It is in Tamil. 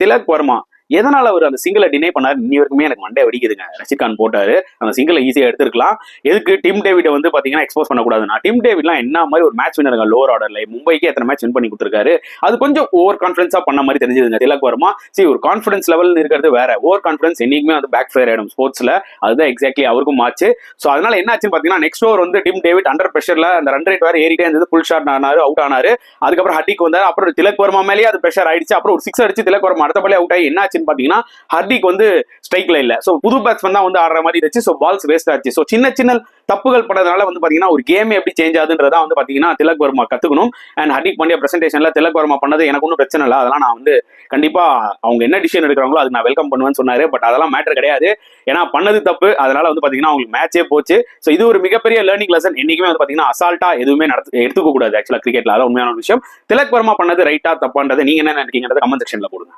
திலக் வர்மா எதனால அவர் அந்த சிங்கிளை டினை பண்ணாரு இன்னி வரைக்குமே எனக்கு மண்டே வெடிக்குதுங்க. ரஷீத் கான் போட்டாரு, அந்த சிங்கிளை ஈஸியா எடுத்துருக்கலாம். எதுக்கு டிம் டேவிட வந்து பாத்தீங்கன்னா எக்ஸ்போஸ் பண்ணக்கூடாதுன்னா, டிம் டேவிட்லாம் என்ன மாதிரி ஒரு மேட்ச் வினருங்க லோவர் ஆர்டர்ல. மும்பைக்கு எத்தனை மேட்ச் வின் பண்ணி கொடுத்துருக்காரு. அது கொஞ்சம் ஓவர் கான்ஃபிடன்ஸா பண்ண மாதிரி தெரிஞ்சதுங்க திலக் வர்மா. ஒரு கான்ஃபிடன்ஸ் லெவல் இருக்கிறது வேற, ஓவர் கான்ஃபிடன்ஸ் என்னைக்குமே வந்து பேக் ஃபயர் ஆயிடும் ஸ்போர்ட்ஸ்ல. அதுதான் எக்ஸாக்ட்லி அவருக்கும் ஆச்சு. ஸோ அதனால என்ன ஆச்சுன்னு பாத்தீங்கன்னா நெக்ஸ்ட் ஓவர் வந்து டிம் டேவிட் அண்டர் பிரஷர்ல அந்த ரன் ரேட் வேற ஏறிட்டே இருந்தது, ஃபுல் ஷாட் ஆனாரு, அவுட் ஆனாரு. அதுக்கப்புறம் ஹர்டிக் வந்தாரு, அப்புறம் திலக் வர்மா மேலேயே அது பிரஷர் ஆயிடுச்சு. அப்புறம் ஒரு 6 அடிச்சு திலக் வர்மா அடுத்த பாலே அவுட் ஆகி என்ன ஆச்சுன்னு பாத்தீங்கன்னா ஹர்திக் வந்து ஸ்ட்ரைக்ல இல்ல. சோ புது பேட்ஸ்மேன் தான் வந்து ஆடுற மாதிரி இருந்துச்சு. சோ பால்ஸ் வேஸ்ட் ஆச்சு. சோ சின்ன சின்ன தப்புகள் பண்றதுனால வந்து பாத்தீங்கன்னா ஒரு கேம் எப்படி சேஞ்ச் ஆகுதுன்றதா வந்து பாத்தீங்கன்னா திலக் வர்மா கத்துக்கணும். அண்ட் ஹர்திக் பாண்டியா பிரசன்டேஷன்ல திலக் வர்மா பண்ணது எனக்கு ஒன்றும் பிரச்சனை இல்லை. அதெல்லாம் நான் வந்து கண்டிப்பா அவங்க என்ன டிசிஷன் எடுக்கிறாங்களோ அது நான் வெல்கம் பண்ணுவேன்னு சொன்னாரு. பட் அதெல்லாம் மேட்டர் கிடையாது. ஏன்னா பண்ணது தப்பு. அதனால வந்து பாத்தீங்கன்னா அவங்களுக்கு மேட்சே போச்சு. சோ இது ஒரு மிகப்பெரிய லேர்னிங் லெசன். என்னைக்குமே வந்து பாத்தீங்கன்னா அசால்ட்டா எதுவுமே எடுத்துக்க கூடாது. ஆக்சுவலா கிரிக்கெட்ல அதான் உண்மையான விஷயம். திலக் வர்மா பண்ணது ரைட்டா தப்பான்றதை நீங்க என்ன நினைக்கிறீங்கன்றத கமெண்ட் செக்ஷன்ல போடுங்க.